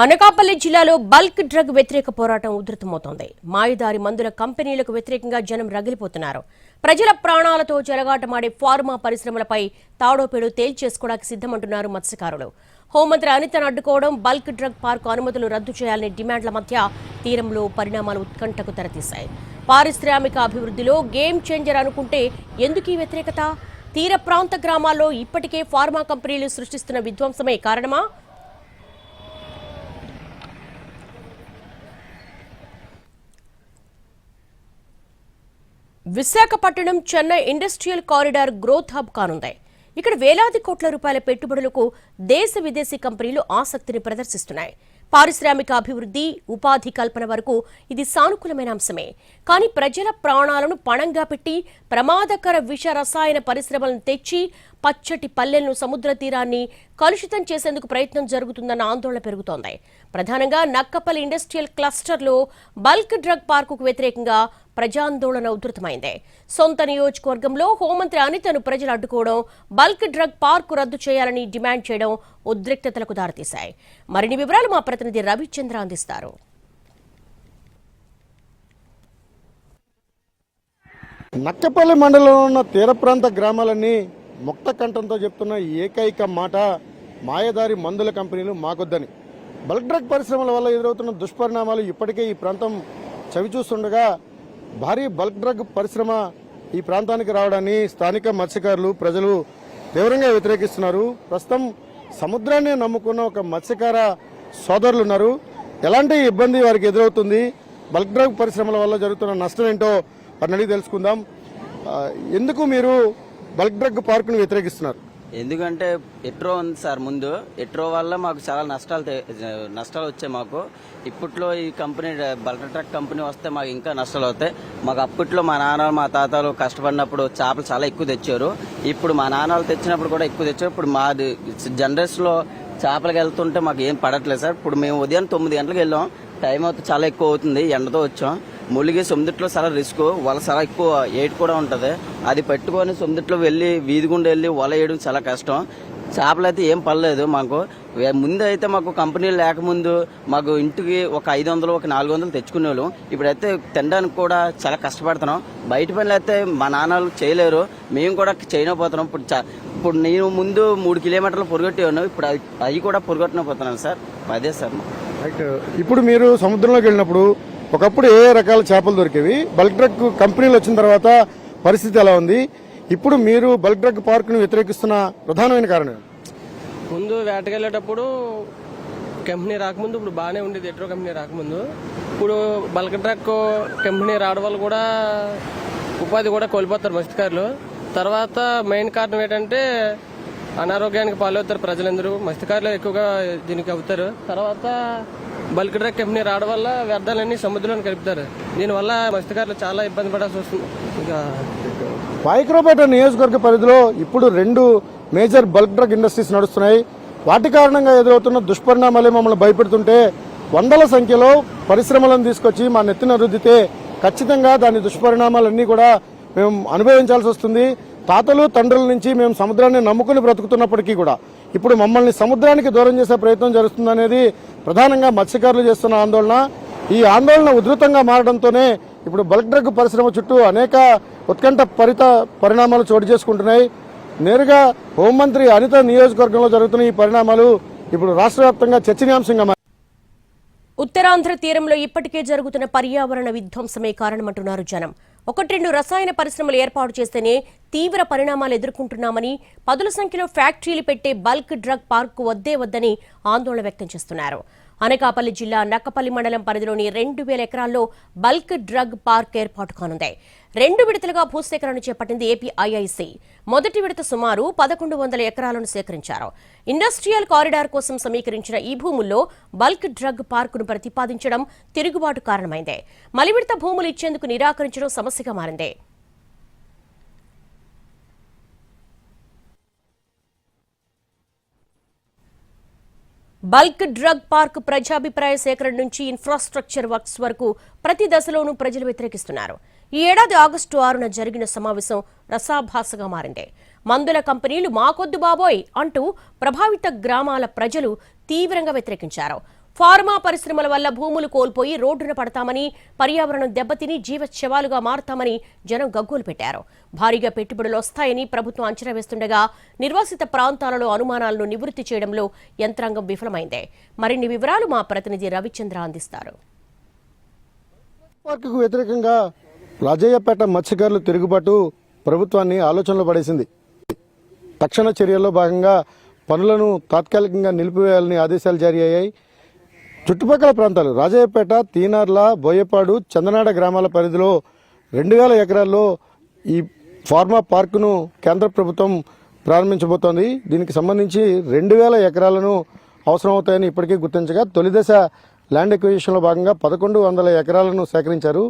అనకాపల్లి జిల్లాలో bulk drug వ్యతిరేక పోరాటం ఉధృతమవుతోంది. మాయదారి మందుల కంపెనీలకు వ్యతిరేకంగా జనం రగిలిపోతున్నారు. ప్రజల ప్రాణాలతో చెలగాటమాడే ఫార్మా పరిశ్రమలపై తాడోపేడు తేల్చేసుకోవడానికి సిద్ధమంటున్నారు మత్స్యకారులు. హోంమంత్రి అనితను అడ్డుకోవడం, బల్క్ డ్రగ్ పార్కు అనుమతులు రద్దు చేయాలనే డిమాండ్ల మధ్య తీరంలో పరిణామాలు ఉత్కంఠకు తెరతీశాయి. పారిశ్రామిక అభివృద్ధిలో గేమ్ చేంజర్ అనుకుంటే ఎందుకు ఈ వ్యతిరేకత? తీర ప్రాంత గ్రామాల్లో ఇప్పటికే ఫార్మా కంపెనీలు సృష్టిస్తున్న విధ్వంసమే కారణమా? Visakhapatnam Chennai industrial corridor growth hub కానుంది. ఇక్కడ వేలాది కోట్ల రూపాయల పెట్టుబడులకు దేశ విదేశీ కంపెనీలు ఆసక్తిని ప్రదర్శిస్తున్నాయి. పారిశ్రామిక అభివృద్ధి, ఉపాధి కల్పన వరకు ఇది సానుకూలమైన అంశమే. కానీ ప్రజల ప్రాణాలను పణంగా పెట్టి ప్రమాదకర విష రసాయన పరిశ్రమలను తెచ్చి పచ్చటి పల్లెలను, సముద్ర తీరాన్ని కలుషితం చేసేందుకు ప్రయత్నం జరుగుతుందన్న ఆందోళన పెరుగుతోంది. ప్రధానంగా నక్కపల్లి ఇండస్ట్రియల్ క్లస్టర్లో బల్క్ డ్రగ్ పార్కుకు వ్యతిరేకంగా ప్రజాందోళన ఉధృతమైంది. సొంత నియోజకవర్గంలో హోంమంత్రి అనితను ప్రజలు అడ్డుకోవడం, బల్క్ డ్రగ్ పార్కు రద్దు చేయాలని డిమాండ్ చేయడం ఉద్రిక్తతలకు దారితీశాయి. మరిన్ని వివరాలు మా ప్రతినిధి రవిచంద్ర అందిస్తారు. నక్కపల్లి మండలంలో ఉన్న తీర ప్రాంత గ్రామాలన్నీ ముక్త కంఠంతో చెప్తున్న ఏకైక మాట మాయదారి మందుల కంపెనీలు మాకొద్దని. బల్క్ డ్రగ్ పరిశ్రమల వల్ల ఎదురవుతున్న దుష్పరిణామాలు ఇప్పటికే ఈ ప్రాంతం చవిచూస్తుండగా భారీ బల్క్ డ్రగ్ పరిశ్రమ ఈ ప్రాంతానికి రావడాన్ని స్థానిక మత్స్యకారులు, ప్రజలు తీవ్రంగా వ్యతిరేకిస్తున్నారు. ప్రస్తుతం సముద్రాన్ని నమ్ముకున్న ఒక మత్స్యకార సోదరులు ఉన్నారు. ఎలాంటి ఇబ్బంది వారికి ఎదురవుతుంది, బల్క్ డ్రగ్ పరిశ్రమల వల్ల జరుగుతున్న నష్టం ఏంటో వారిని అడిగి తెలుసుకుందాం. ఎందుకు మీరు బల్క్ డ్రగ్ పార్కును వ్యతిరేకిస్తున్నారు? ఎందుకంటే ఎట్రో ఉంది సార్, ముందు ఎట్రో వల్ల మాకు చాలా నష్టాలు వచ్చాయి. మాకు ఇప్పట్లో ఈ కంపెనీ బల్క్ డ్రగ్ కంపెనీ వస్తే మాకు ఇంకా నష్టాలు అవుతాయి. మాకు అప్పట్లో మా నాన్న, మా తాతలు కష్టపడినప్పుడు చేపలు చాలా ఎక్కువ తెచ్చారు. ఇప్పుడు మా నాన్నలు తెచ్చినప్పుడు కూడా ఎక్కువ తెచ్చారు. ఇప్పుడు మాది జనరేషన్లో చేపలకు వెళ్తుంటే మాకు ఏం పడట్లేదు సార్. ఇప్పుడు మేము ఉదయం 9 గంటలకు వెళ్ళాం, టైం అయితే చాలా ఎక్కువ అవుతుంది, ఎండతో వచ్చాం. ములిగి సముద్రంలో చాలా రిస్క్, వల చాలా ఎక్కువ ఏటు కూడా ఉంటుంది. అది పట్టుకొని సముద్రంలో వెళ్ళి వీధి గుండా వెళ్ళి వల వేయడం చాలా కష్టం. చేపలు అయితే ఏం పడలేదు మాకు. ముందు అయితే మాకు కంపెనీలు లేకముందు మాకు ఇంటికి ఒక 500, ఒక 400 తెచ్చుకునేవాళ్ళం. ఇప్పుడైతే తినడానికి కూడా చాలా కష్టపడుతున్నాం. బయట పనులు అయితే మా నాన్నలు చేయలేరు, మేము కూడా చేయలేకపోతున్నాం. ఇప్పుడు నేను ముందు 3 కిలోమీటర్లు పొరుగొట్టేవాను, ఇప్పుడు అవి కూడా పొరుగొట్టలేకపోతున్నాను సార్. అదే సార్. ఇప్పుడు మీరు సముద్రంలోకి వెళ్ళినప్పుడు ఒకప్పుడు ఏ రకాల చేపలు దొరికేవి, బల్క్ డ్రగ్ కంపెనీలు వచ్చిన తర్వాత పరిస్థితి ఎలా ఉంది? ఇప్పుడు మీరు బల్క్ డ్రగ్ పార్కును వ్యతిరేకిస్తున్న ప్రధానమైన కారణం? ముందు వేటకెళ్ళేటప్పుడు కంపెనీ రాకముందు ఇప్పుడు బాగానే ఉండేది, ఎట్రో కంపెనీ రాకముందు. ఇప్పుడు బల్క్ డ్రగ్ కంపెనీ రావడం వల్ల కూడా ఉపాధి కూడా కోల్పోతారు మత్స్యకారులు. తర్వాత మెయిన్ కారణం ఏంటంటే అనారోగ్యానికి పాలవుతారు ప్రజలందరూ, మత్స్యకారులు ఎక్కువగా దీనికి అవుతారు. తర్వాత బల్క్ డ్రగ్ కంపెనీ రావడం వల్ల వ్యర్థాలన్నీ సముద్రంలో కలుపుతారు. దీనివల్ల మత్స్యకారులు చాలా ఇబ్బంది పడాల్సి వస్తుంది. ఇంకా పాయకరావుపేట నియోజకవర్గ పరిధిలో ఇప్పుడు 2 మేజర్ బల్క్ డ్రగ్ ఇండస్ట్రీస్ నడుస్తున్నాయి. వాటి కారణంగా ఎదురవుతున్న దుష్పరిణామాలే మమ్మల్ని భయపెడుతుంటే, వందల సంఖ్యలో పరిశ్రమలను తీసుకొచ్చి మా నెత్తిన రుద్దితే ఖచ్చితంగా దాని దుష్పరిణామాలన్నీ కూడా మేము అనుభవించాల్సి వస్తుంది. తాతలు తండ్రుల నుంచి మేము సముద్రాన్ని నమ్ముకుని బ్రతుకుతున్నప్పటికీ కూడా ఇప్పుడు మమ్మల్ని సముద్రానికి దూరం చేసే ప్రయత్నం జరుగుతుందనేది ప్రధానంగా మత్స్యకారులు చేస్తున్న ఆందోళన. ఈ ఆందోళన ఉధృతంగా మారడంతోనే ఇప్పుడు బల్క్ డ్రగ్ పరిశ్రమ చుట్టూ అనేక ఉత్కంఠ పరిణామాలు చోటు చేసుకుంటున్నాయి. నేరుగా హోంమంత్రి అనిత నియోజకవర్గంలో జరుగుతున్న ఈ పరిణామాలు ఇప్పుడు రాష్ట్ర వ్యాప్తంగా చర్చనీయాంశంగా మారాయి. ఉత్తరాంధ్ర తీరంలో ఇప్పటికే జరుగుతున్న పర్యావరణ విధ్వంసమే కారణమంటున్నారు జనం. 1-2 రసాయన పరిశ్రమలు ఏర్పాటు చేస్తేనే తీవ్ర పరిణామాలు ఎదుర్కొంటున్నామని, పదుల సంఖ్యలో ఫ్యాక్టరీలు పెట్టే బల్క్ డ్రగ్ పార్కు వద్దని ఆందోళన వ్యక్తం చేస్తున్నారు. అనకాపల్లి జిల్లా నక్కపల్లి మండలం పరిధిలోని 2000 ఎకరాల్లో బల్క్ డ్రగ్ పార్క్ ఏర్పాటు కానుంది. 2 విడతలుగా భూసేకరణ చేపట్టింది ఏపీఐఐసి. మొదటి విడత సుమారు 1100 ఎకరాలను సేకరించారు. ఇండస్ట్రియల్ కారిడార్ కోసం సమీకరించిన ఈ భూముల్లో బల్క్ డ్రగ్ పార్కును ప్రతిపాదించడం తిరుగుబాటు కారణమైంది. మలి విడత భూములు ఇచ్చేందుకు నిరాకరించడం సమస్యగా మారింది. బల్క్ డ్రగ్ పార్క్ ప్రజాభిప్రాయ సేకరణ నుంచి ఇన్ఫ్రాస్ట్రక్చర్ వర్క్స్ వరకు ప్రతి దశలోనూ ప్రజలు వ్యతిరేకిస్తున్నారు. ఈ ఏడాది ఆగస్టు 6న జరిగిన సమావేశం రసాభాసగా మారింది. మందుల కంపెనీలు మాకొద్దు బాబోయ్ అంటూ ప్రభావిత గ్రామాల ప్రజలు తీవ్రంగా వ్యతిరేకించారు. ఫార్మా పరిశ్రమల వల్ల భూములు కోల్పోయి రోడ్డున పడతామని, పర్యావరణం దెబ్బతిని జీవశవాలుగా మారతామని జనం గగ్గోలు పెట్టారు. భారీగా పెట్టుబడులు వస్తాయని ప్రభుత్వం అంచనా వేస్తుండగా నిర్వాసిత ప్రాంతాలలో అనుమానాలను నివృత్తి చేయడంలో యంత్రాంగం విఫలమైంది. మరిన్ని వివరాలు మా ప్రతినిధి రవిచంద్ర అందిస్తారు. పార్కుకు వ్యతిరేకంగా రాజయ్యపేట మత్స్యకారుల తిరుగుబాటు ప్రభుత్వాన్ని ఆలోచనలో పడేసింది. తక్షణ చర్యల్లో భాగంగా పనులను తాత్కాలికంగా నిలిపివేయాలని ఆదేశాలు జారీ అయ్యాయి. చుట్టుపక్కల ప్రాంతాలు రాజయ్యపేట, తీనార్ల, బోయపాడు, చందనాడ గ్రామాల పరిధిలో 2000 ఎకరాల్లో ఈ ఫార్మా పార్కును కేంద్ర ప్రభుత్వం ప్రారంభించబోతోంది. దీనికి సంబంధించి 2000 ఎకరాలను అవసరమవుతాయని ఇప్పటికే గుర్తించగా తొలిదశ ల్యాండ్ ఎక్విజిషన్లో భాగంగా 1100 ఎకరాలను సేకరించారు.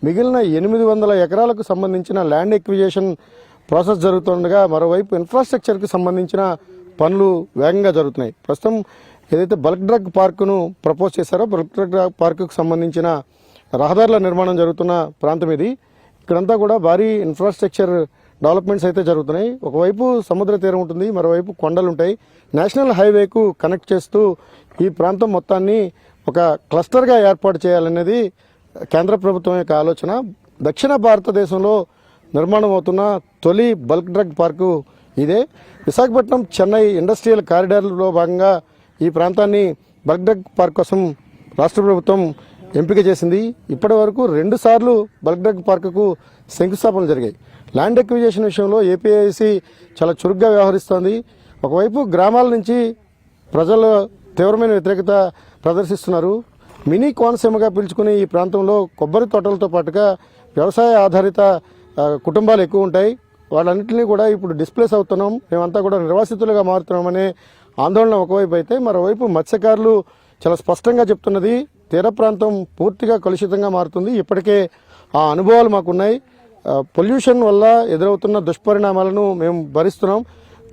మిగిలిన 800 ఎకరాలకు సంబంధించిన ల్యాండ్ ఎక్విజిషన్ ప్రాసెస్ జరుగుతుండగా మరోవైపు ఇన్ఫ్రాస్ట్రక్చర్కి సంబంధించిన పనులు వేగంగా జరుగుతున్నాయి. ప్రస్తుతం ఏదైతే బల్క్ డ్రగ్ పార్కును ప్రపోజ్ చేశారో బల్క్ డ్రగ్ పార్కుకు సంబంధించిన రహదారుల నిర్మాణం జరుగుతున్న ప్రాంతం ఇది. ఇక్కడంతా కూడా భారీ ఇన్ఫ్రాస్ట్రక్చర్ డెవలప్మెంట్స్ అయితే జరుగుతున్నాయి. ఒకవైపు సముద్ర తీరం ఉంటుంది, మరోవైపు కొండలు ఉంటాయి. నేషనల్ హైవేకు కనెక్ట్ చేస్తూ ఈ ప్రాంతం మొత్తాన్ని ఒక క్లస్టర్గా ఏర్పాటు చేయాలనేది కేంద్ర ప్రభుత్వం యొక్క ఆలోచన. దక్షిణ భారతదేశంలో నిర్మాణం అవుతున్న తొలి బల్క్ డ్రగ్ పార్కు ఇదే. విశాఖపట్నం చెన్నై ఇండస్ట్రియల్ కారిడార్లో భాగంగా ఈ ప్రాంతాన్ని బల్క్ డ్రగ్ పార్క్ కోసం రాష్ట్ర ప్రభుత్వం ఎంపిక చేసింది. ఇప్పటి వరకు 2 సార్లు బల్క్ డ్రగ్ పార్కుకు శంకుస్థాపనలు జరిగాయి. ల్యాండ్ ఎక్విజిషన్ విషయంలో ఏపీఐసి చాలా చురుగ్గా వ్యవహరిస్తోంది. ఒకవైపు గ్రామాల నుంచి ప్రజలు తీవ్రమైన వ్యతిరేకత ప్రదర్శిస్తున్నారు. మినీ కోనసీమగా పిలుచుకునే ఈ ప్రాంతంలో కొబ్బరి తోటలతో పాటుగా వ్యవసాయ ఆధారిత కుటుంబాలు ఎక్కువ ఉంటాయి. వాళ్ళన్నింటినీ కూడా ఇప్పుడు డిస్ప్లేస్ అవుతున్నాం, మేమంతా కూడా నిర్వాసితులుగా మారుతున్నామనే ఆందోళన ఒకవైపు అయితే, మరోవైపు మత్స్యకారులు చాలా స్పష్టంగా చెప్తున్నది తీర ప్రాంతం పూర్తిగా కలుషితంగా మారుతుంది. ఇప్పటికే ఆ అనుభవాలు మాకున్నాయి. పొల్యూషన్ వల్ల ఎదురవుతున్న దుష్పరిణామాలను మేము భరిస్తున్నాం.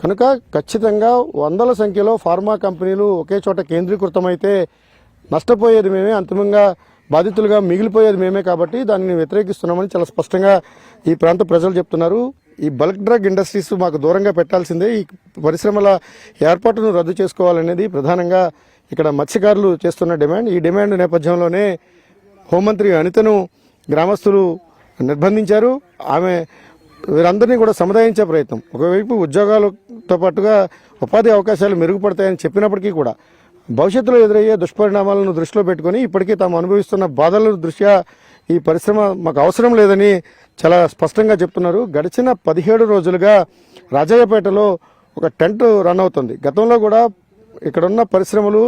కనుక ఖచ్చితంగా 100ల సంఖ్యలో ఫార్మా కంపెనీలు ఒకే చోట కేంద్రీకృతమైతే నష్టపోయేది మేమే, అంతిమంగా బాధితులుగా మిగిలిపోయేది మేమే. కాబట్టి దానిని వ్యతిరేకిస్తున్నామని చాలా స్పష్టంగా ఈ ప్రాంత ప్రజలు చెప్తున్నారు. ఈ బల్క్ డ్రగ్ ఇండస్ట్రీస్ మాకు దూరంగా పెట్టాల్సిందే, ఈ పరిశ్రమల ఏర్పాటును రద్దు చేసుకోవాలనేది ప్రధానంగా ఇక్కడ మత్స్యకారులు చేస్తున్న డిమాండ్. ఈ డిమాండ్ నేపథ్యంలోనే హోంమంత్రి అనితను గ్రామస్తులు నిర్బంధించారు. ఆమె వీరందరినీ కూడా సముదాయించే ప్రయత్నం, ఒకవైపు ఉద్యోగాలతో పాటుగా ఉపాధి అవకాశాలు మెరుగుపడతాయని చెప్పినప్పటికీ కూడా భవిష్యత్తులో ఎదురయ్యే దుష్పరిణామాలను దృష్టిలో పెట్టుకుని ఇప్పటికీ తాము అనుభవిస్తున్న బాధల దృష్ట్యా ఈ పరిశ్రమ మాకు అవసరం లేదని చాలా స్పష్టంగా చెప్తున్నారు. గడిచిన 17 రోజులుగా రాజయ్యపేటలో ఒక టెంట్ రన్ అవుతుంది. గతంలో కూడా ఇక్కడున్న పరిశ్రమలు,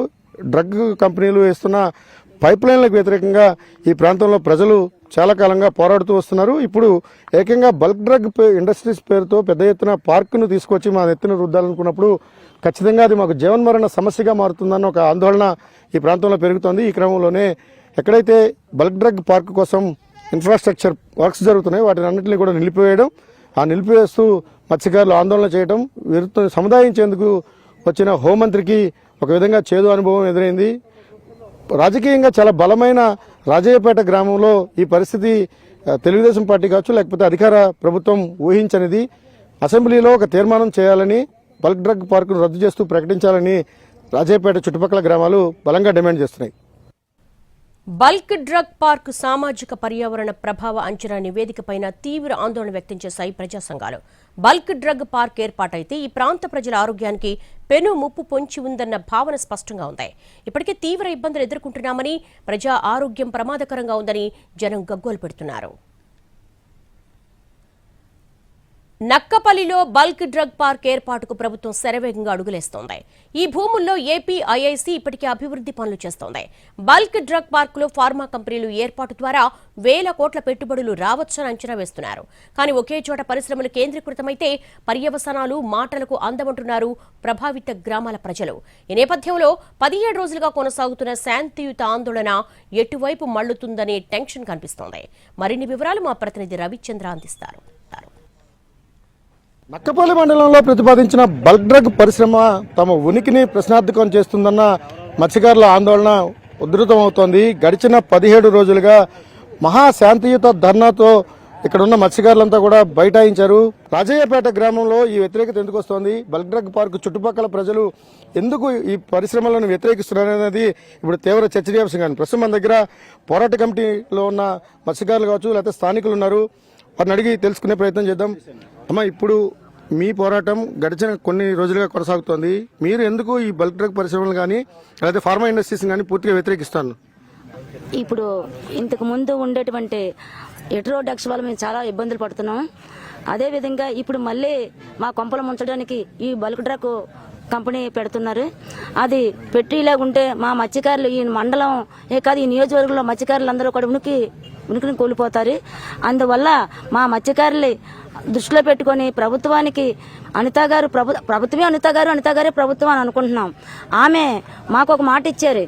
డ్రగ్ కంపెనీలు వేస్తున్న పైప్ లైన్లకు వ్యతిరేకంగా ఈ ప్రాంతంలో ప్రజలు చాలా కాలంగా పోరాడుతూ వస్తున్నారు. ఇప్పుడు ఏకంగా బల్క్ డ్రగ్ ఇండస్ట్రీస్ పేరుతో పెద్ద ఎత్తున పార్కును తీసుకొచ్చి మా ఎత్తున రుద్దాలనుకున్నప్పుడు ఖచ్చితంగా అది మాకు జీవన్మరణ సమస్యగా మారుతుందన్న ఒక ఆందోళన ఈ ప్రాంతంలో పెరుగుతోంది. ఈ క్రమంలోనే ఎక్కడైతే బల్క్ డ్రగ్ పార్క్ కోసం ఇన్ఫ్రాస్ట్రక్చర్ వర్క్స్ జరుగుతున్నాయో వాటిని అన్నింటినీ కూడా నిలిపివేయడం, ఆ నిలిపివేస్తూ మత్స్యకారులు ఆందోళన చేయడం, వీరితో సముదాయించేందుకు వచ్చిన హోంమంత్రికి ఒక విధంగా చేదు అనుభవం ఎదురైంది. రాజకీయంగా చాలా బలమైన రాజయ్యపేట గ్రామంలో ఈ పరిస్థితి తెలుగుదేశం పార్టీ కావచ్చు, లేకపోతే అధికార ప్రభుత్వం ఊహించనిది. అసెంబ్లీలో ఒక తీర్మానం చేయాలని, బల్క్ డ్రగ్ పార్కును రద్దు చేస్తూ ప్రకటించాలని రాజయ్యపేట చుట్టుపక్కల గ్రామాలు బలంగా డిమాండ్ చేస్తున్నాయి. బల్క్ డ్రగ్ పార్క్ సామాజిక పర్యావరణ ప్రభావ అంచనా నివేదికపైన తీవ్ర ఆందోళన వ్యక్తం చేశాయి ప్రజా సంఘాలు. బల్క్ డ్రగ్ పార్క్ ఏర్పాటైతే ఈ ప్రాంత ప్రజల ఆరోగ్యానికి పెను ముప్పు పొంచి ఉందన్న భావన స్పష్టంగా ఉంది. ఇప్పటికే తీవ్ర ఇబ్బందులు ఎదుర్కొంటున్నామని, ప్రజా ఆరోగ్యం ప్రమాదకరంగా ఉందని జనం గగ్గోలు పెడుతున్నారు. నక్కపల్లిలో బల్క్ డ్రగ్ పార్క్ ఏర్పాటుకు ప్రభుత్వం శరవేగంగా అడుగులేస్తోంది. ఈ భూముల్లో ఏపీఐఐసి ఇప్పటికే అభివృద్ధి పనులు చేస్తోంది. బల్క్ డ్రగ్ పార్కులో ఫార్మా కంపెనీలు ఏర్పాటు ద్వారా 1000 కోట్ల పెట్టుబడులు రావచ్చని అంచనా వేస్తున్నారు. కానీ ఒకే చోట పరిశ్రమలు కేంద్రీకృతమైతే పర్యవసానాలు మాటలకు అందమంటున్నారు ప్రభావిత గ్రామాల ప్రజలు. ఈ నేపథ్యంలో 17 రోజులుగా కొనసాగుతున్న శాంతియుత ఆందోళన ఎటువైపు మళ్లుతుందనే టెన్షన్ కనిపిస్తోంది. మరిన్ని వివరాలు మా ప్రతినిధి రవిచంద్ర అందిస్తారు. నక్కపల్లి మండలంలో ప్రతిపాదించిన బల్క్ డ్రగ్ పరిశ్రమ తమ ఉనికిని ప్రశ్నార్థకం చేస్తుందన్న మత్స్యకారుల ఆందోళన ఉధృతమవుతోంది. గడిచిన 17 రోజులుగా మహాశాంతియుత ధర్నాతో ఇక్కడ ఉన్న మత్స్యకారులంతా కూడా బైఠాయించారు. రాజయ్యపేట గ్రామంలో ఈ వ్యతిరేకత ఎందుకు వస్తోంది, బల్క్ డ్రగ్ పార్క్ చుట్టుపక్కల ప్రజలు ఎందుకు ఈ పరిశ్రమలను వ్యతిరేకిస్తున్నారు అనేది ఇప్పుడు తీవ్ర చర్చనీయాంశంగా. ప్రస్తుతం మన దగ్గర పోరాట కమిటీలో ఉన్న మత్స్యకారులు కావచ్చు, లేకపోతే స్థానికులు ఉన్నారు. వారిని అడిగి తెలుసుకునే ప్రయత్నం చేద్దాం. అమ్మ, ఇప్పుడు మీ పోరాటం గడిచిన కొన్ని రోజులుగా కొనసాగుతోంది. మీరు ఎందుకు ఈ బల్క్ డ్రగ్ పరిశ్రమలు కానీ లేకపోతే ఫార్మా ఇండస్ట్రీస్ కానీ పూర్తిగా వ్యతిరేకిస్తాను? ఇప్పుడు ఇంతకు ముందు ఉండేటువంటి హెటరోడాక్స్ వల్ల మేము చాలా ఇబ్బందులు పడుతున్నాం. అదేవిధంగా ఇప్పుడు మళ్ళీ మా కొంపలు ముంచడానికి ఈ బల్క్ డ్రగ్ కంపెనీ పెడుతున్నారు. అది పెట్టేలాగుంటే మా మత్స్యకారులు ఈ మండలం కాదు, ఈ నియోజకవర్గంలో మత్స్యకారులు అందరూ కూడా ఉనికిని కోల్పోతారు. అందువల్ల మా మత్స్యకారులు దృష్టిలో పెట్టుకొని ప్రభుత్వానికి అనిత గారు ప్రభుత్వమే అనిత గారే ప్రభుత్వం అని అనుకుంటున్నాం. ఆమె మాకు ఒక మాట ఇచ్చారు,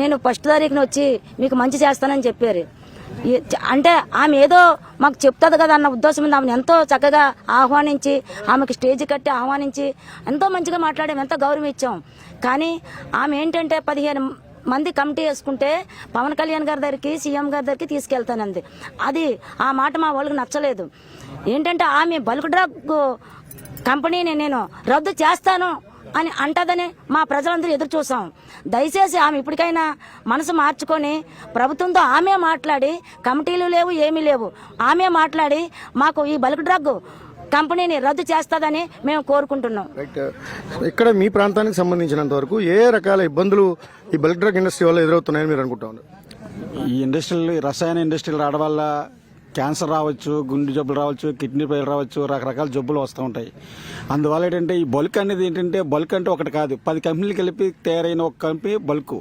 నేను ఫస్ట్ తారీఖున వచ్చి మీకు మంచి చేస్తానని చెప్పారు. అంటే ఆమె ఏదో మాకు చెప్తుంది కదా అన్న ఉద్దేశం ఉంది. ఆమెను ఎంతో చక్కగా ఆహ్వానించి ఆమెకి స్టేజ్ కట్టి ఆహ్వానించి ఎంతో మంచిగా మాట్లాడాము, ఎంతో గౌరవం ఇచ్చాం. కానీ ఆమె ఏంటంటే 15 మంది కమిటీ వేసుకుంటే పవన్ కళ్యాణ్ గారి దగ్గరికి, సీఎం గారి దగ్గరికి తీసుకెళ్తానంది. అది ఆ మాట మా వాళ్ళకి నచ్చలేదు. ఏంటంటే ఆమె బల్క్ డ్రగ్ కంపెనీని నేను రద్దు చేస్తాను అని అంటదని మా ప్రజలందరూ ఎదురు చూసాం. దయచేసి ఆమె ఇప్పటికైనా మనసు మార్చుకొని ప్రభుత్వంతో ఆమె మాట్లాడి, కమిటీలు లేవు ఏమీ లేవు, ఆమె మాట్లాడి మాకు ఈ బల్క్ డ్రగ్ కంపెనీని రద్దు చేస్తుందని మేము కోరుకుంటున్నాం. ఇక్కడ మీ ప్రాంతానికి సంబంధించినంత వరకు ఏ రకాల ఇబ్బందులు ఈ బల్క్ డ్రగ్ ఇండస్ట్రీ వల్ల ఎదురవుతున్నాయని మీరు అనుకుంటా ఉన్నారు? ఈ ఇండస్ట్రీలు, రసాయన ఇండస్ట్రీలు రావడం వల్ల క్యాన్సర్ రావచ్చు, గుండె జబ్బులు రావచ్చు, కిడ్నీ ఫెయిల్ రావచ్చు, రకరకాల జబ్బులు వస్తూ ఉంటాయి. అందువల్ల ఏంటంటే ఈ బల్క్ అనేది ఏంటంటే, బల్క్ అంటే ఒకటి కాదు, 10 కంపెనీలు కలిపి తయారైన ఒక కంపెనీ బల్క్.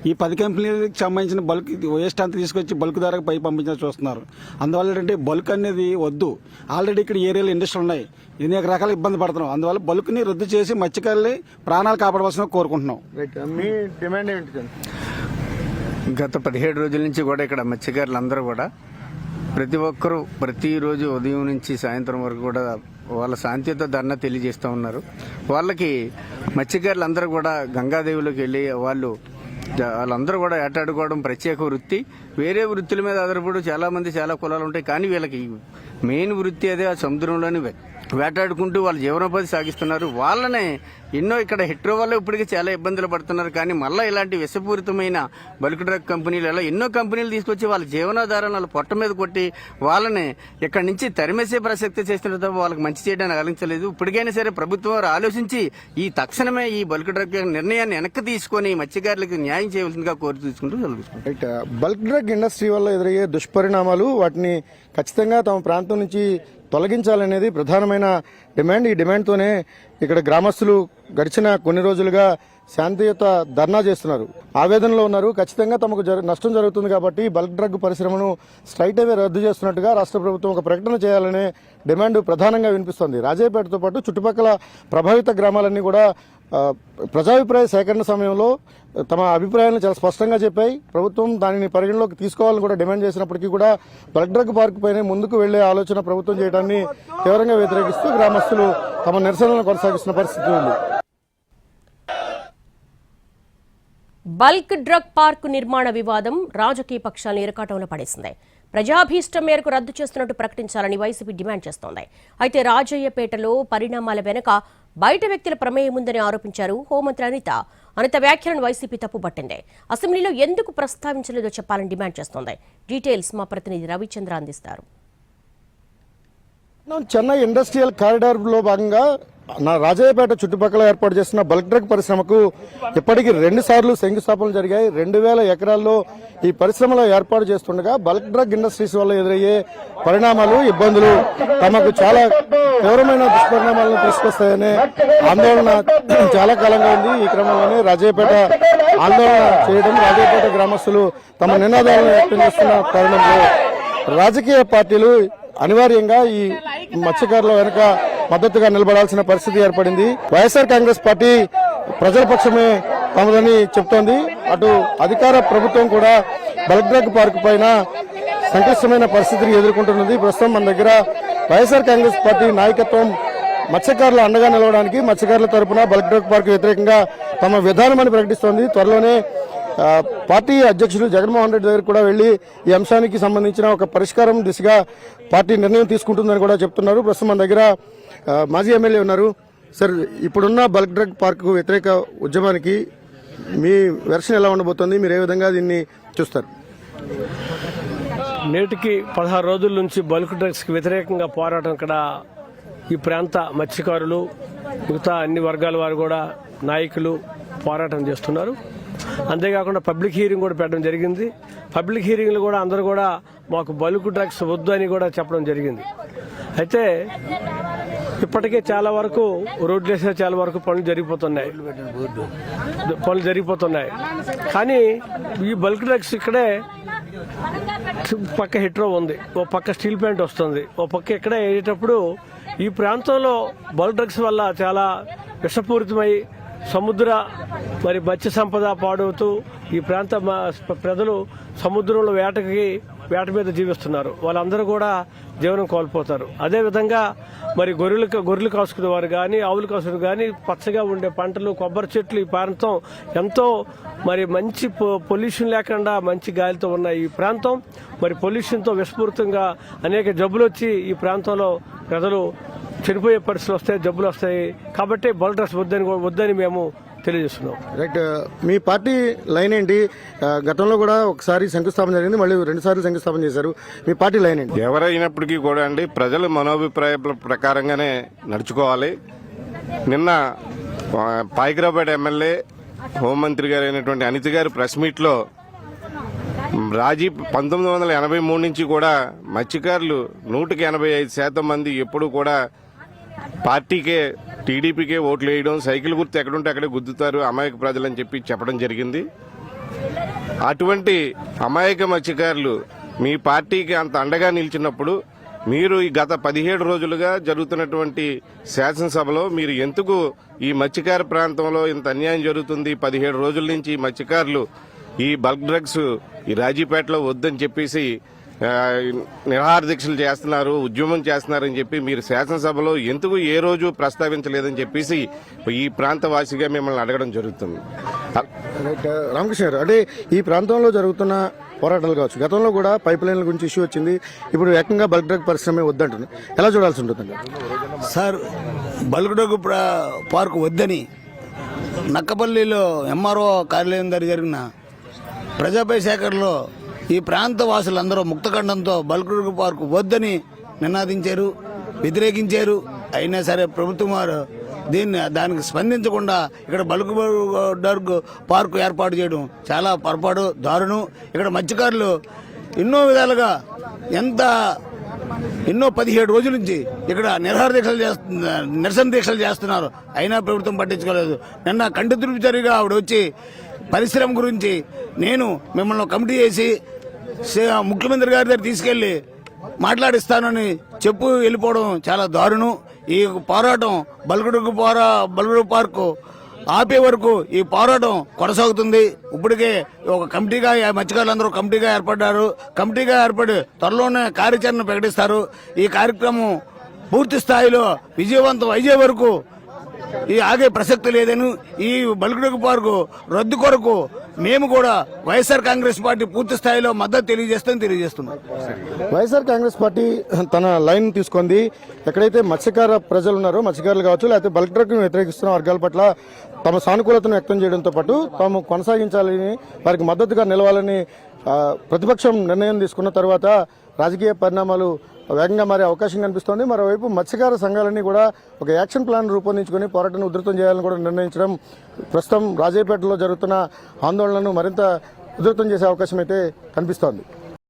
ఈ 10 కంపెనీలకు సంబంధించిన బల్క్ వేస్ట్ అంతా తీసుకొచ్చి బల్క్ ధరకు పై పంపించాలని చూస్తున్నారు. అందువల్ల ఏంటంటే బల్క్ అనేది వద్దు. ఆల్రెడీ ఇక్కడ ఏరియాలో ఇండస్ట్రీలు ఉన్నాయి, అనేక రకాల ఇబ్బంది పడుతున్నాం. అందువల్ల బల్క్ని రద్దు చేసి మత్స్యకారులు ప్రాణాలు కాపాడవలసిన కోరుకుంటున్నాం. మీ డిమాండ్ ఏంటి? గత 17 రోజుల నుంచి కూడా ఇక్కడ మత్స్యకారులందరూ కూడా ప్రతి ఒక్కరూ ప్రతిరోజు ఉదయం నుంచి సాయంత్రం వరకు కూడా వాళ్ళ శాంతియుత ధర్నా తెలియజేస్తూ ఉన్నారు. వాళ్ళకి మత్స్యకారులందరూ కూడా గంగాదేవిలోకి వెళ్ళి వాళ్ళందరూ కూడా ఏటాడుకోవడం ప్రత్యేక వృత్తి. వేరే వృత్తుల మీద ఆధారపడి చాలామంది చాలా కులాలు ఉంటాయి, కానీ వీళ్ళకి మెయిన్ వృత్తి అదే, ఆ సముద్రంలోని వేటాడుకుంటూ వాళ్ళ జీవనోపాధి సాగిస్తున్నారు. వాళ్ళనే ఎన్నో ఇక్కడ హెట్రో వల్ల ఇప్పటికీ చాలా ఇబ్బందులు పడుతున్నారు. కానీ మళ్ళీ ఇలాంటి విషపూరితమైన బల్క్ డ్రగ్ కంపెనీలు ఎలా ఎన్నో కంపెనీలు తీసుకొచ్చి వాళ్ళ జీవనాధారాన్ని వాళ్ళ పొట్ట మీద కొట్టి వాళ్ళని ఇక్కడి నుంచి తరిమేసే ప్రసక్తి చేస్తున్న తప్ప వాళ్ళకి మంచి చేయడానికి ఆలోచించలేదు. ఇప్పటికైనా సరే ప్రభుత్వం వారు ఆలోచించి ఈ తక్షణమే ఈ బల్క్ డ్రగ్ నిర్ణయాన్ని వెనక్కి తీసుకొని మత్స్యకారులకు న్యాయం చేయవలసిందిగా కోరి తీసుకుంటూ జరుగుతుంది. బల్క్ డ్రగ్ ఇండస్ట్రీ వల్ల ఎదురయ్యే దుష్పరిణామాలు, వాటిని ఖచ్చితంగా తమ ప్రాంతం నుంచి తొలగించాలనేది ప్రధానమైన డిమాండ్. ఈ డిమాండ్తోనే ఇక్కడ గ్రామస్తులు గడిచిన కొన్ని రోజులుగా శాంతియుత ధర్నా చేస్తున్నారు, ఆవేదనలో ఉన్నారు. ఖచ్చితంగా తమకు నష్టం జరుగుతుంది కాబట్టి బల్క్ డ్రగ్ పరిశ్రమను స్ట్రైట్ అవే రద్దు చేస్తున్నట్టుగా రాష్ట్ర ప్రభుత్వం ఒక ప్రకటన చేయాలనే డిమాండ్ ప్రధానంగా వినిపిస్తోంది. రాజయ్యపేటతో పాటు చుట్టుపక్కల ప్రభావిత గ్రామాలన్నీ కూడా ప్రజాభిప్రాయ సేకరణ సమయంలో తమ అభిప్రాయాలను చాలా స్పష్టంగా చెప్పాయి. ప్రభుత్వం దానిని పరిగణలోకి తీసుకోవాలని కూడా డిమాండ్ చేసినప్పటికీ కూడా బల్క్ డ్రగ్ పార్క్ పైనే ముందుకు వెళ్లే ఆలోచన ప్రభుత్వం చేయడాన్ని తీవ్రంగా వ్యతిరేకిస్తూ గ్రామస్తులు తమ నిరసనలను కొనసాగిస్తున్న పరిస్థితి ఉంది. బల్క్ డ్రగ్ పార్కు నిర్మాణ వివాదం రాజకీయ పక్షాలను ఇరకాటంలో పడేసింది. ప్రజాభీష్టం మేరకు రద్దు చేస్తున్నట్టు ప్రకటించాలని వైసీపీ డిమాండ్ చేస్తోంది. అయితే రాజయ్యపేటలో పరిణామాల వెనుక బయట వ్యక్తుల ప్రమేయం ఉందని ఆరోపించారు హోంమంత్రి అనిత. వ్యాఖ్యలను వైసీపీ తప్పుపట్టింది. అసెంబ్లీలో ఎందుకు ప్రస్తావించలేదో చెప్పాలని డిమాండ్ చేస్తోంది. డీటెయిల్స్ మా ప్రతినిధి రవిచంద్ర అందిస్తారు. చెన్నై ఇండస్ట్రియల్ కారిడార్ లో భాగంగా రాజయ్యపేట చుట్టుపక్కల ఏర్పాటు చేస్తున్న బల్క్ డ్రగ్ పరిశ్రమకు ఇప్పటికీ 2 సార్లు శంకుస్థాపనలు జరిగాయి. 2000 ఎకరాల్లో ఈ పరిశ్రమలో ఏర్పాటు చేస్తుండగా బల్క్ డ్రగ్ ఇండస్ట్రీస్ వల్ల ఎదురయ్యే పరిణామాలు, ఇబ్బందులు తమకు చాలా తీవ్రమైన దుష్పరిణామాలను తీసుకొస్తాయనే ఆందోళన చాలా కాలంగా ఉంది. ఈ క్రమంలోనే రాజయ్యపేట ఆందోళన చేయడం, రాజయ్యపేట గ్రామస్తులు తమ నినాదాలను వ్యక్తం చేస్తున్న తరుణంలో రాజకీయ పార్టీలు అనివార్యంగా ఈ మత్స్యకారుల వెనుక మద్దతుగా నిలబడాల్సిన పరిస్థితి ఏర్పడింది. వైఎస్ఆర్ కాంగ్రెస్ పార్టీ ప్రజల పక్షమే తమదని చెప్తోంది. అటు అధికార ప్రభుత్వం కూడా బల్క్ డ్రగ్ పార్క్ పైన సంక్లిష్టమైన పరిస్థితిని ఎదుర్కొంటున్నది. ప్రస్తుతం మన దగ్గర వైఎస్ఆర్ కాంగ్రెస్ పార్టీ నాయకత్వం మత్స్యకారుల అండగా నిలవడానికి, మత్స్యకారుల తరపున బల్క్ డ్రగ్ పార్క్ వ్యతిరేకంగా తమ విధానమని ప్రకటిస్తోంది. త్వరలోనే పార్టీ అధ్యక్షుడు జగన్మోహన్ రెడ్డి దగ్గర కూడా వెళ్లి ఈ అంశానికి సంబంధించిన ఒక పరిష్కారం దిశగా పార్టీ నిర్ణయం తీసుకుంటుందని కూడా చెప్తున్నారు. ప్రస్తుతం మన దగ్గర మాజీ ఎమ్మెల్యే ఉన్నారు. సార్, ఇప్పుడున్న బల్క్ డ్రగ్ పార్కు వ్యతిరేక ఉద్యమానికి మీ వెర్షన్ ఎలా ఉండబోతోంది? మీరు ఏ విధంగా దీన్ని చూస్తారు? నేటికి 16 రోజుల నుంచి బల్క్ డ్రగ్స్కి వ్యతిరేకంగా పోరాటం ఇక్కడ ఈ ప్రాంత మత్స్యకారులు, మిగతా అన్ని వర్గాల వారు కూడా నాయకులు పోరాటం చేస్తున్నారు. అంతేకాకుండా పబ్లిక్ హీరింగ్ కూడా పెట్టడం జరిగింది. పబ్లిక్ హీరింగ్లు కూడా అందరూ కూడా మాకు బల్క్ డ్రగ్స్ వద్దు అని కూడా చెప్పడం జరిగింది. అయితే ఇప్పటికే చాలా వరకు రోడ్లు వేసే చాలా వరకు పనులు జరిగిపోతున్నాయి. కానీ ఈ బల్క్ డ్రగ్స్ ఇక్కడే పక్క హెట్రో ఉంది, ఓ పక్క స్టీల్ ప్లాంట్ వస్తుంది, ఓ పక్క ఇక్కడే వేసేటప్పుడు ఈ ప్రాంతంలో బల్క్ డ్రగ్స్ వల్ల చాలా విషపూరితమై సముద్ర మత్స్య సంపద పాడవుతూ ఈ ప్రాంత ప్రజలు సముద్రంలో వేట మీద జీవిస్తున్నారు. వాళ్ళందరూ కూడా జీవనం కోల్పోతారు. అదేవిధంగా గొర్రెలు కాసుకునే వారు కానీ, ఆవులు కాసుకునే కానీ పచ్చగా ఉండే పంటలు, కొబ్బరి చెట్లు ఈ ప్రాంతం ఎంతో మంచి పొల్యూషన్ లేకుండా మంచి గాలితో ఉన్న ఈ ప్రాంతం పొల్యూషన్తో విషపూరితంగా అనేక జబ్బులు వచ్చి ఈ ప్రాంతంలో ప్రజలు చనిపోయే పరిస్థితులు వస్తాయి, జబ్బులు వస్తాయి. కాబట్టి బల్క్ డ్రగ్స్ వద్దని మేము తెలియజేస్తున్నాం. రైట్, మీ పార్టీ లైన్ ఏంటి? గతంలో కూడా ఒకసారి శంకుస్థాపన జరిగింది, మళ్ళీ 2 సార్లు శంకుస్థాపన చేశారు. మీ పార్టీ లైన్ ఏంటి? ఎవరైనప్పటికీ కూడా అండి, ప్రజల మనోభిప్రాయాల ప్రకారంగానే నడుచుకోవాలి. నిన్న పాయికరావుపేట ఎమ్మెల్యే హోంమంత్రి గారు అయినటువంటి అనిత గారు ప్రెస్ మీట్లో 1983 నుంచి కూడా మత్స్యకారులు 185% మంది ఎప్పుడు కూడా పార్టీకే, టీడీపీకే ఓట్లు వేయడం, సైకిల్ గుర్తు ఎక్కడుంటే అక్కడే గుద్దుతారు అమాయక ప్రజలని చెప్పడం జరిగింది. అటువంటి అమాయక మత్స్యకారులు మీ పార్టీకి అంత అండగా నిలిచినప్పుడు మీరు ఈ గత 17 రోజులుగా జరుగుతున్నటువంటి శాసనసభలో మీరు ఎందుకు ఈ మత్స్యకార ప్రాంతంలో ఇంత అన్యాయం జరుగుతుంది, 17 రోజుల నుంచి మత్స్యకారులు ఈ బల్క్ డ్రగ్స్ ఈ రాజీపేటలో వద్దని చెప్పేసి నిరాహార దీక్షలు చేస్తున్నారు, ఉద్యమం చేస్తున్నారని చెప్పి మీరు శాసనసభలో ఎందుకు ఏ రోజు ప్రస్తావించలేదని చెప్పేసి ఈ ప్రాంత వాసిగా మిమ్మల్ని అడగడం జరుగుతుంది. రామకృష్ణ గారు, అంటే ఈ ప్రాంతంలో జరుగుతున్న పోరాటాలు కావచ్చు, గతంలో కూడా పైప్ లైన్ల గురించి ఇష్యూ వచ్చింది, ఇప్పుడు ఏకంగా బల్క్ డ్రగ్ పరిశ్రమ వద్దంటుంది. ఎలా చూడాల్సి ఉంటుందండి? సార్, బల్క్ డ్రగ్ పార్కు వద్దని నక్కపల్లిలో ఎంఆర్ఓ కార్యాలయం దగ్గర జరిగిన ప్రజాపై సేకరణలో ఈ ప్రాంత వాసులందరూ ముక్తఖండంతో బల్క్ డ్రగ్ పార్కు వద్దని నినాదించారు, వ్యతిరేకించారు. అయినా సరే ప్రభుత్వం వారు దానికి స్పందించకుండా ఇక్కడ బల్క్ డ్రగ్ పార్కు ఏర్పాటు చేయడం చాలా పొరపాటు, దారుణం. ఇక్కడ మత్స్యకారులు ఎన్నో విధాలుగా ఎన్నో 17 రోజుల నుంచి ఇక్కడ నిరసన దీక్షలు చేస్తున్నారు. అయినా ప్రభుత్వం పట్టించుకోలేదు. నిన్న కంటి తుడిచారుగా ఆవిడ వచ్చి పరిశ్రమ గురించి నేను మిమ్మల్ని కమిటీ చేసి ముఖ్యమంత్రి గారి దగ్గర తీసుకెళ్లి మాట్లాడిస్తానని వెళ్ళిపోవడం చాలా దారుణం. ఈ పోరాటం బల్క్ డ్రగ్ పార్కు ఆపే వరకు ఈ పోరాటం కొనసాగుతుంది. ఇప్పటికే ఒక కమిటీగా మత్స్యకారులందరూ కమిటీగా ఏర్పడి త్వరలోనే కార్యాచరణ ప్రకటిస్తారు. ఈ కార్యక్రమం పూర్తి స్థాయిలో విజయవంతం అయ్యే వరకు ఈ ఆగే ప్రసక్తి లేదని, ఈ బల్క్ డ్రగ్ పార్కు రద్దు కొరకు మేము కూడా వైఎస్ఆర్ కాంగ్రెస్ పార్టీ పూర్తి స్థాయిలో మద్దతు తెలియజేస్తున్నాం. వైఎస్ఆర్ కాంగ్రెస్ పార్టీ తన లైన్ తీసుకుంది. ఎక్కడైతే మత్స్యకార ప్రజలు ఉన్నారో, మత్స్యకారులు కావచ్చు, లేకపోతే బల్క్ డ్రగ్ ను వ్యతిరేకిస్తున్న వర్గాల పట్ల తమ సానుకూలతను వ్యక్తం చేయడంతో పాటు తాము కొనసాగించాలని, వారికి మద్దతుగా నిలవాలని ప్రతిపక్షం నిర్ణయం తీసుకున్న తర్వాత రాజకీయ పరిణామాలు వేగంగా మారే అవకాశం కనిపిస్తోంది. మరోవైపు మత్స్యకార సంఘాలన్నీ కూడా ఒక యాక్షన్ ప్లాన్ రూపొందించుకుని పోరాటాన్ని ఉధృతం చేయాలని కూడా నిర్ణయించడం ప్రస్తుతం రాజాపేటలో జరుగుతున్న ఆందోళనను మరింత ఉధృతం చేసే అవకాశం అయితే కనిపిస్తోంది.